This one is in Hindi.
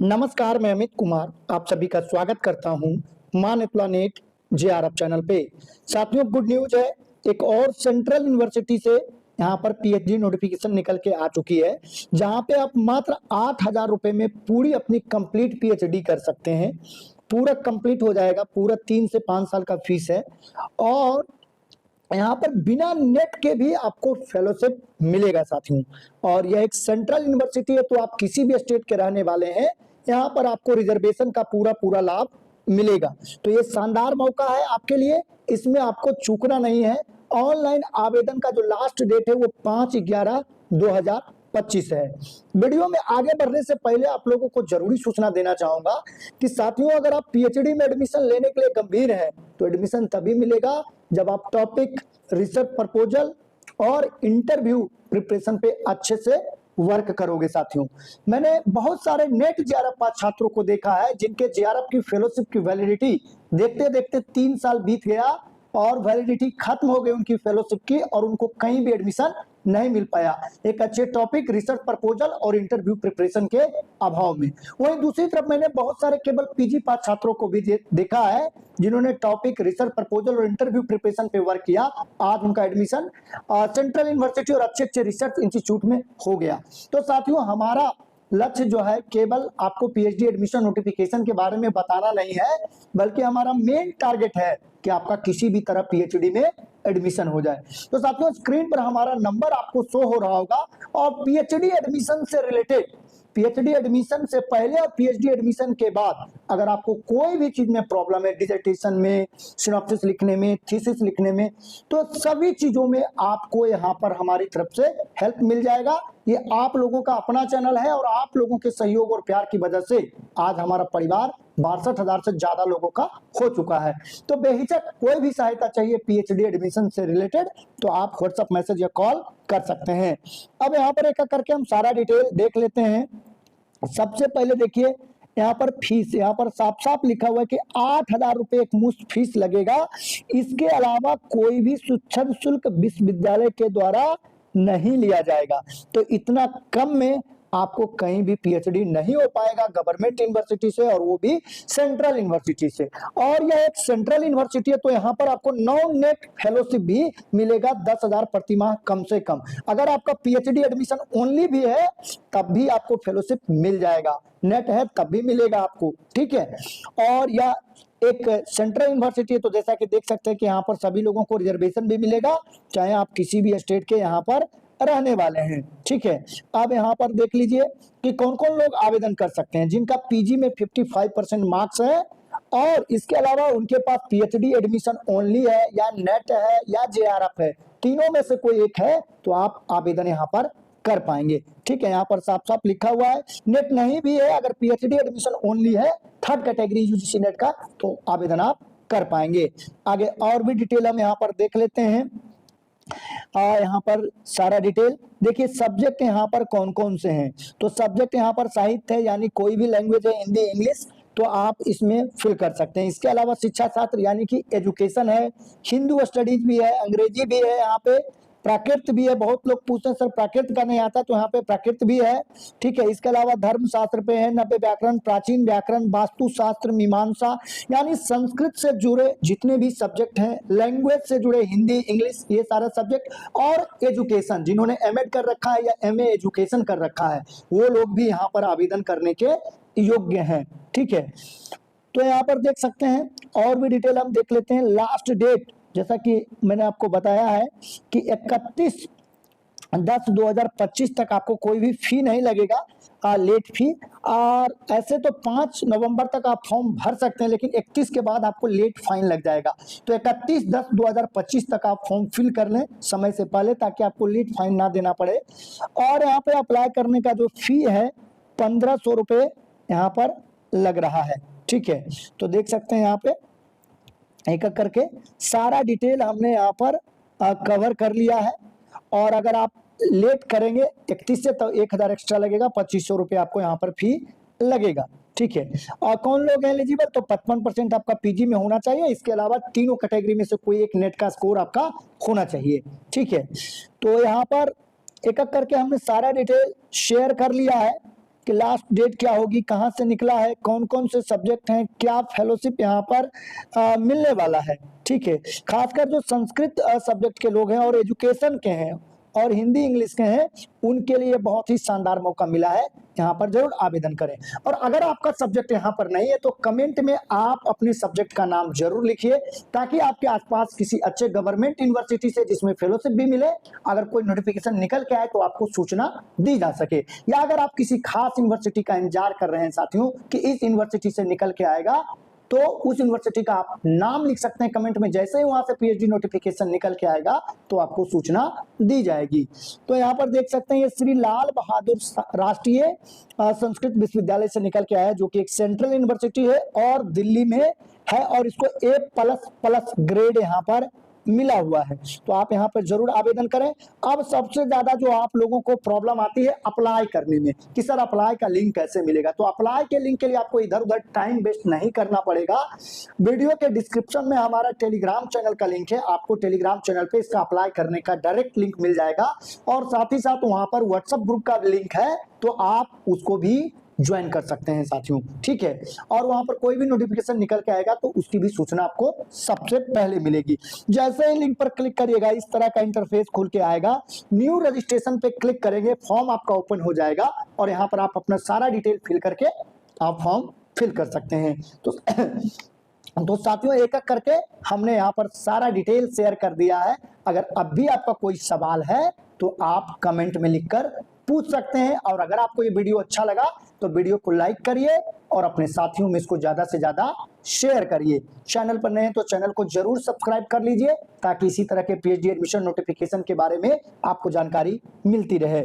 नमस्कार, मैं अमित कुमार आप सभी का स्वागत करता हूं मान एप्लानेट जेआरएफ चैनल पे। साथियों, गुड न्यूज है, एक और सेंट्रल यूनिवर्सिटी से यहां पर पीएचडी नोटिफिकेशन निकल के आ चुकी है, जहां पे आप मात्र 8,000 रुपए में पूरी अपनी कंप्लीट पीएचडी कर सकते हैं। पूरा कंप्लीट हो जाएगा, पूरा 3 से 5 साल का फीस है और यहाँ पर बिना नेट के भी आपको फेलोशिप मिलेगा साथियों। और यह एक सेंट्रल यूनिवर्सिटी है, तो आप किसी भी स्टेट के रहने वाले हैं, यहाँ पर आपको रिजर्वेशन का पूरा पूरा लाभ मिलेगा। तो ये शानदार मौका है आपके लिए, इसमें आपको चूकना नहीं है। ऑनलाइन आवेदन का जो लास्ट डेट है वो 5/11/2025 है। वीडियो में आगे बढ़ने से पहले आप लोगों को जरूरी सूचना देना चाहूंगा कि साथियों, अगर आप पीएचडी में एडमिशन लेने के लिए गंभीर हैं तो एडमिशन तभी मिलेगा जब आप टॉपिक, रिसर्च प्रपोजल और इंटरव्यू प्रिपरेशन पे अच्छे से वर्क करोगे। साथियों, मैंने बहुत सारे नेट जेआरएफ पास छात्रों को देखा है जिनके जेआरएफ की फेलोशिप की वैलिडिटी देखते देखते 3 साल बीत गया और वैलिडिटी खत्म हो गई उनकी फेलोशिप की, और उनको कहीं भी एडमिशन नहीं मिल पाया, एक अच्छे टॉपिक, रिसर्च प्रपोजल और इंटरव्यू प्रिपरेशन के अभाव में। वहीं दूसरी तरफ मैंने बहुत सारे केवल पीजी पास छात्रों को भी देखा है जिन्होंने टॉपिक, रिसर्च प्रपोजल और इंटरव्यू प्रिपरेशन पे वर्क किया। आज उनका एडमिशन सेंट्रल यूनिवर्सिटी और अच्छे अच्छे रिसर्च इंस्टीट्यूट में हो गया। तो साथियों, हमारा लक्ष्य जो है केवल आपको पीएचडी एडमिशन नोटिफिकेशन के बारे में बताना नहीं है, बल्कि हमारा मेन टारगेट है कि आपका किसी भी तरह पीएचडी में एडमिशन हो जाए। तो साथियों, स्क्रीन पर हमारा नंबर आपको शो हो रहा होगा और पीएचडी एडमिशन से रिलेटेड, पीएचडी एडमिशन से पहले और पीएचडी एडमिशन के बाद अगर आपको कोई भी चीज में प्रॉब्लम है, डिसर्टेशन में, सिनॉप्सिस लिखने में, थीसिस लिखने में, तो सभी चीजों में आपको यहाँ पर हमारी तरफ से हेल्प मिल जाएगा। ये आप लोगों का अपना चैनल है और आप लोगों के सहयोग और प्यार की वजह से आज हमारा परिवार 62,000 से ज्यादा लोगों का हो चुका है। तो बेहिचक कोई भी सहायता चाहिए पीएचडी एडमिशन से रिलेटेड तो आप व्हाट्सएप मैसेज या कॉल कर सकते हैं। अब यहाँ पर एक करके हम सारा डिटेल देख लेते हैं। सबसे पहले देखिए, यहाँ पर फीस, यहाँ पर साफ साफ लिखा हुआ है कि 8,000 रुपए एक मुश्त फीस लगेगा। इसके अलावा कोई भी शिक्षण शुल्क विश्वविद्यालय के द्वारा नहीं लिया जाएगा। तो इतना कम में आपको कहीं भी पीएचडी नहीं हो पाएगा गवर्नमेंट यूनिवर्सिटी से, और वो भी सेंट्रल यूनिवर्सिटी से। और यह एक सेंट्रल यूनिवर्सिटी है तो यहाँ पर आपको नॉन नेट फेलोशिप भी मिलेगा 10,000 प्रति माह कम से कम। अगर आपका पीएचडी एडमिशन ओनली भी है तब भी आपको फेलोशिप मिल जाएगा, नेट है तब भी मिलेगा आपको, ठीक है। और यह एक सेंट्रल यूनिवर्सिटी है तो जैसा कि देख सकते हैं कि यहाँ पर सभी लोगों को रिजर्वेशन भी मिलेगा, चाहे आप किसी भी स्टेट के यहाँ पर रहने वाले हैं, ठीक है। अब यहाँ पर देख लीजिए कि कौन कौन लोग आवेदन कर सकते हैं। जिनका पीजी में 55% मार्क्स है और इसके अलावा उनके पास पीएचडी एडमिशन ओनली है या नेट है या जेआरएफ है, तीनों में से कोई एक है तो आप आवेदन यहाँ पर कर पाएंगे, ठीक है। यहाँ पर साफ साफ लिखा हुआ है। नेट नहीं भी है, अगर पीएचडी एडमिशन ओनली है, थर्ड कैटेगरी यूजीसी नेट का, तो आवेदन आप कर पाएंगे। आगे और भी डिटेल हम यहाँ पर देख लेते हैं। यहाँ पर सारा डिटेल देखिए। सब्जेक्ट यहाँ पर कौन कौन से हैं, तो सब्जेक्ट यहाँ पर साहित्य है, यानी कोई भी लैंग्वेज है, हिंदी, इंग्लिश, तो आप इसमें फिल कर सकते हैं। इसके अलावा शिक्षा शास्त्र यानी कि एजुकेशन है, हिंदू स्टडीज भी है, अंग्रेजी भी है, यहाँ पे प्राकृत भी है। बहुत लोग पूछते हैं सर प्राकृत का नहीं आता, तो यहाँ पे प्राकृत भी है, ठीक है। इसके अलावा धर्म शास्त्र पे है, नव्य व्याकरण, प्राचीन व्याकरण, वास्तु शास्त्र, मीमांसा, यानी संस्कृत से जुड़े जितने भी सब्जेक्ट हैं, लैंग्वेज से जुड़े हिंदी, इंग्लिश, ये सारा सब्जेक्ट, और एजुकेशन, जिन्होंने एमएड कर रखा है या एमए एजुकेशन कर रखा है, वो लोग भी यहाँ पर आवेदन करने के योग्य हैं, ठीक है। तो यहाँ पर देख सकते हैं और भी डिटेल हम देख लेते हैं। लास्ट डेट जैसा कि मैंने आपको बताया है कि 31/10/2025 तक आपको कोई भी फी नहीं लगेगा, लेट फी। और ऐसे तो 5 नवंबर तक आप फॉर्म भर सकते हैं, लेकिन 31 के बाद आपको लेट फाइन लग जाएगा। तो 31/10/2025 तक आप फॉर्म फिल कर लें समय से पहले, ताकि आपको लेट फाइन ना देना पड़े। और यहाँ पे अप्लाई करने का जो फी है 1,500 रुपये यहाँ पर लग रहा है, ठीक है। तो देख सकते हैं यहाँ पे एक एक करके सारा डिटेल हमने यहाँ पर कवर कर लिया है। और अगर आप लेट करेंगे 31 से तो 1,000 एक्स्ट्रा लगेगा, 2,500 रुपये आपको यहाँ पर फी लगेगा, ठीक है। और कौन लोग एलिजिबल, तो 55% आपका पीजी में होना चाहिए। इसके अलावा तीनों कैटेगरी में से कोई एक नेट का स्कोर आपका होना चाहिए, ठीक है। तो यहाँ पर एक एक करके हमने सारा डिटेल शेयर कर लिया है। कि लास्ट डेट क्या होगी, कहाँ से निकला है, कौन कौन से सब्जेक्ट हैं, क्या फेलोशिप यहाँ पर मिलने वाला है। ठीक है, खासकर जो संस्कृत सब्जेक्ट के लोग हैं और एजुकेशन के हैं और हिंदी इंग्लिश के हैं, उनके लिए बहुत ही शानदार मौका मिला है, यहाँ पर जरूर आवेदन करें। और अगर आपका सब्जेक्ट यहाँ पर नहीं है तो कमेंट में आप अपने सब्जेक्ट का नाम जरूर लिखिए, ताकि आपके आसपास किसी अच्छे गवर्नमेंट यूनिवर्सिटी से जिसमें फेलोशिप भी मिले, अगर कोई नोटिफिकेशन निकल के आए तो आपको सूचना दी जा सके। या अगर आप किसी खास यूनिवर्सिटी का इंतजार कर रहे हैं साथियों कि इस यूनिवर्सिटी से निकल के आएगा, तो उस यूनिवर्सिटी का आप नाम लिख सकते हैं कमेंट में। जैसे ही वहां से पीएचडी नोटिफिकेशन निकल के आएगा तो आपको सूचना दी जाएगी। तो यहाँ पर देख सकते हैं ये श्री लाल बहादुर राष्ट्रीय संस्कृत विश्वविद्यालय से निकल के आया है, जो कि एक सेंट्रल यूनिवर्सिटी है और दिल्ली में है, और इसको A++ ग्रेड यहाँ पर मिला हुआ है। तो आप यहाँ पर जरूर आवेदन करें। अब सबसे ज्यादा जो आप लोगों को प्रॉब्लम आती है अप्लाई करने में कि सर अप्लाई का लिंक कैसे मिलेगा, तो अप्लाई के लिंक के लिए आपको इधर उधर टाइम वेस्ट नहीं करना पड़ेगा। वीडियो के डिस्क्रिप्शन में हमारा टेलीग्राम चैनल का लिंक है, आपको टेलीग्राम चैनल पे इसका अप्लाई करने का डायरेक्ट लिंक मिल जाएगा, और साथ ही साथ वहां पर व्हाट्सएप ग्रुप का लिंक है, तो आप उसको भी ज्वाइन कर सकते हैं साथियों। ठीक है, और वहां पर कोई भी नोटिफिकेशन निकल के आएगा तो उसकी भी सूचना आपको सबसे पहले मिलेगी। जैसे ही लिंक पर क्लिक करिएगा इस तरह का इंटरफेस खुल के आएगा। न्यू रजिस्ट्रेशन पे क्लिक करेंगे, फॉर्म आपका ओपन हो जाएगा और यहाँ पर आप अपना सारा डिटेल फिल करके आप फॉर्म फिल कर सकते हैं। तो साथियों एक एक करके हमने यहाँ पर सारा डिटेल शेयर कर दिया है। अगर अब भी आपका कोई सवाल है तो आप कमेंट में लिखकर पूछ सकते हैं, और अगर आपको ये वीडियो अच्छा लगा तो वीडियो को लाइक करिए और अपने साथियों में इसको ज्यादा से ज्यादा शेयर करिए। चैनल पर नए हैं तो चैनल को जरूर सब्सक्राइब कर लीजिए, ताकि इसी तरह के पीएचडी एडमिशन नोटिफिकेशन के बारे में आपको जानकारी मिलती रहे।